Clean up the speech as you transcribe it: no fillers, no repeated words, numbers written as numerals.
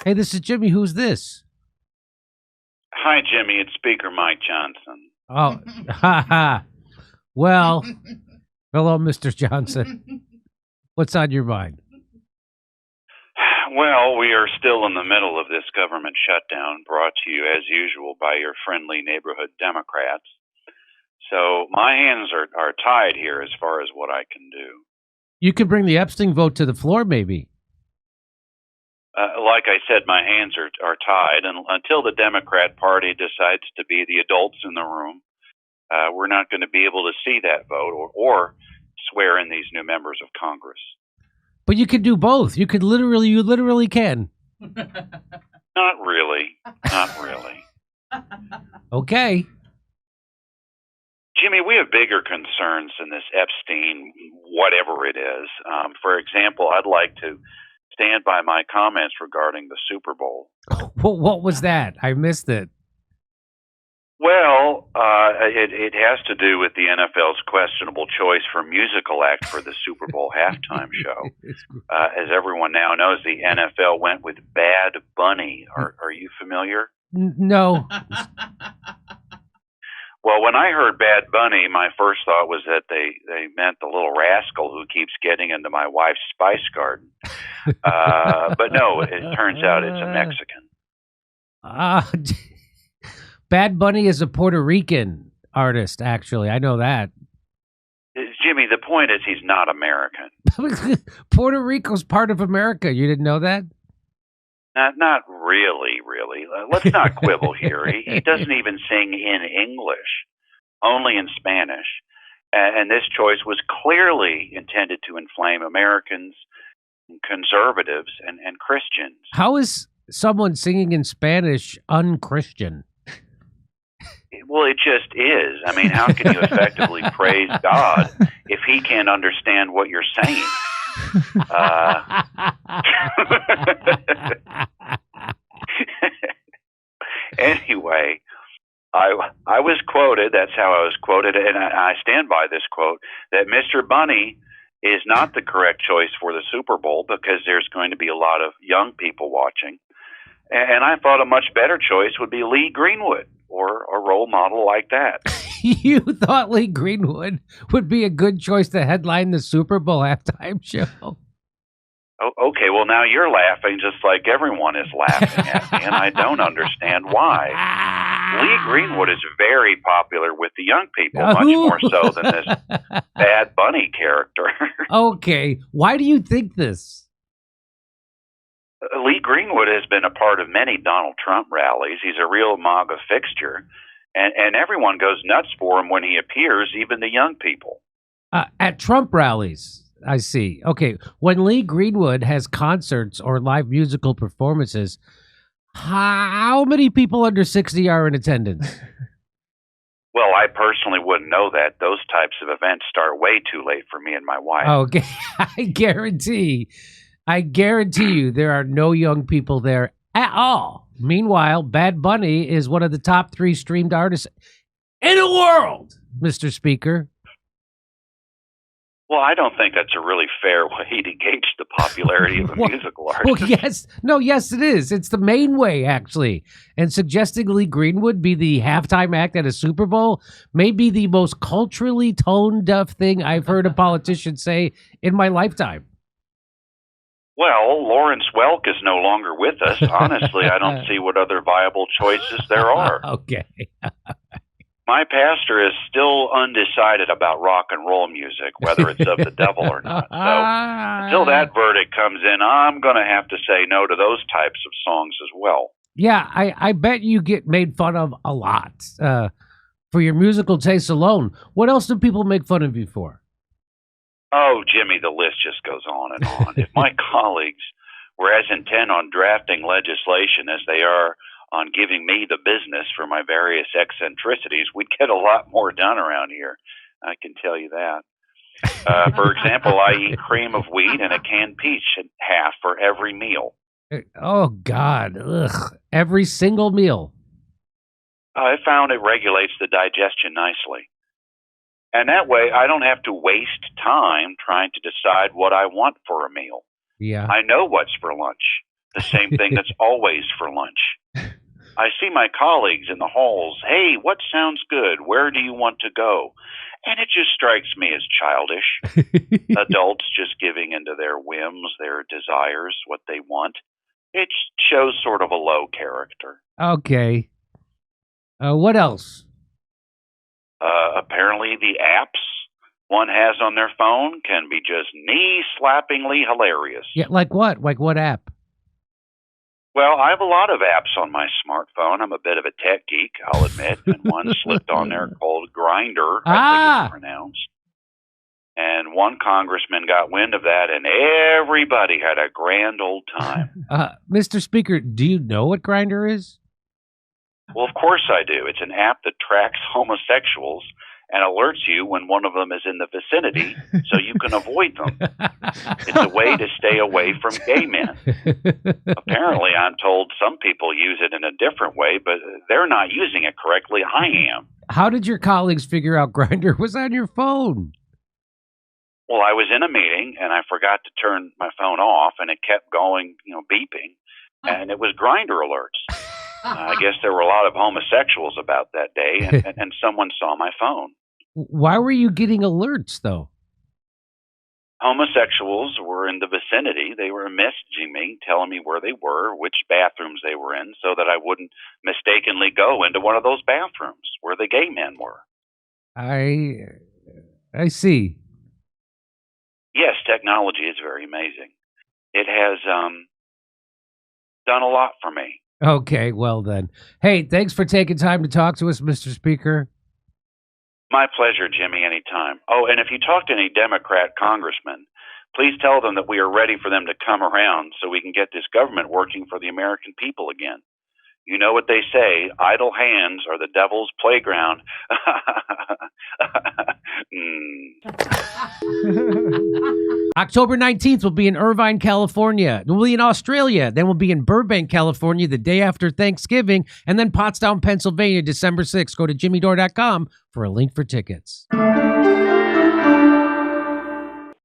Hey, this is Jimmy. Who's this? Hi, Jimmy. It's Speaker Mike Johnson. Oh, ha ha. Well, hello, Mr. Johnson. What's on your mind? Well, we are still in the middle of this government shutdown brought to you, as usual, by your friendly neighborhood Democrats. So my hands are tied here as far as what I can do. You could bring the Epstein vote to the floor, maybe. Like I said, my hands are tied, and until the Democrat Party decides to be the adults in the room, we're not going to be able to see that vote or swear in these new members of Congress. But you could do both. You literally can. Not really. Not really. Okay. Jimmy, we have bigger concerns than this Epstein, whatever it is. For example, I'd like to stand by my comments regarding the Super Bowl. What was that? I missed it. Well, it has to do with the NFL's questionable choice for musical act for the Super Bowl halftime show. As everyone now knows, the NFL went with Bad Bunny. Are you familiar? No. Well, when I heard Bad Bunny, my first thought was that they meant the little rascal who keeps getting into my wife's spice garden. But no, it turns out it's a Mexican. Bad Bunny is a Puerto Rican artist, actually. I know that. Jimmy, the point is he's not American. Puerto Rico's part of America. You didn't know that? Not really. Let's not quibble here. He doesn't even sing in English, only in Spanish. And this choice was clearly intended to inflame Americans, conservatives, and Christians. How is someone singing in Spanish unchristian? Well, it just is. I mean, how can you effectively praise God if he can't understand what you're saying? Anyway, I was quoted, that's how I was quoted, and I stand by this quote, that Mr. Bunny is not the correct choice for the Super Bowl because there's going to be a lot of young people watching. And I thought a much better choice would be Lee Greenwood or a role model like that. You thought Lee Greenwood would be a good choice to headline the Super Bowl halftime show? Okay, well, now you're laughing just like everyone is laughing at me, and I don't understand why. Lee Greenwood is very popular with the young people, much more so than this Bad Bunny character. Okay, why do you think this? Lee Greenwood has been a part of many Donald Trump rallies. He's a real MAGA fixture, and everyone goes nuts for him when he appears, even the young people. At Trump rallies? I see. Okay, when Lee Greenwood has concerts or live musical performances, how many people under 60 are in attendance? Well, I personally wouldn't know that. Those types of events start way too late for me and my wife. Okay, I guarantee you there are no young people there at all. Meanwhile, Bad Bunny is one of the top 3 streamed artists in the world, Mr. Speaker. Well, I don't think that's a really fair way to gauge the popularity of a musical artist. Well, yes, it is. It's the main way, actually. And suggesting Lee Greenwood be the halftime act at a Super Bowl may be the most culturally tone-deaf thing I've heard a politician say in my lifetime. Well, Lawrence Welk is no longer with us. Honestly, I don't see what other viable choices there are. Okay. My pastor is still undecided about rock and roll music, whether it's of the devil or not. So until that verdict comes in, I'm going to have to say no to those types of songs as well. Yeah, I bet you get made fun of a lot for your musical tastes alone. What else do people make fun of you for? Oh, Jimmy, the list just goes on and on. If my colleagues were as intent on drafting legislation as they are on giving me the business for my various eccentricities, we'd get a lot more done around here. I can tell you that. For example, I eat cream of wheat and a canned peach in half for every meal. Oh, God. Ugh. Every single meal. I found it regulates the digestion nicely. And that way, I don't have to waste time trying to decide what I want for a meal. Yeah. I know what's for lunch. the same thing that's always for lunch. I see my colleagues in the halls. Hey, what sounds good? Where do you want to go? And it just strikes me as childish. Adults just giving into their whims, their desires, what they want. It shows sort of a low character. Okay. What else? Apparently the apps one has on their phone can be just knee-slappingly hilarious. Yeah, like what? Like what app? Well, I have a lot of apps on my smartphone. I'm a bit of a tech geek, I'll admit. And one slipped on there called Grindr, I think it's pronounced. And one congressman got wind of that, and everybody had a grand old time. Mr. Speaker, do you know what Grindr is? Well, of course I do. It's an app that tracks homosexuals and alerts you when one of them is in the vicinity so you can avoid them. It's a way to stay away from gay men. Apparently, I'm told some people use it in a different way, but they're not using it correctly. I am. How did your colleagues figure out Grindr was on your phone? Well, I was in a meeting, and I forgot to turn my phone off, and it kept going, beeping, and it was Grindr alerts. I guess there were a lot of homosexuals about that day, and someone saw my phone. Why were you getting alerts, though? Homosexuals were in the vicinity. They were messaging me, telling me where they were, which bathrooms they were in, so that I wouldn't mistakenly go into one of those bathrooms where the gay men were. I see. Yes, technology is very amazing. It has done a lot for me. Okay, well then. Hey, thanks for taking time to talk to us, Mr. Speaker. My pleasure, Jimmy, anytime. Oh, and if you talk to any Democrat congressmen, please tell them that we are ready for them to come around so we can get this government working for the American people again. You know what they say, idle hands are the devil's playground. October 19th, we'll be in Irvine, California. Then we'll be in Australia. Then we'll be in Burbank, California the day after Thanksgiving. And then Pottstown, Pennsylvania, December 6th. Go to jimmydore.com for a link for tickets.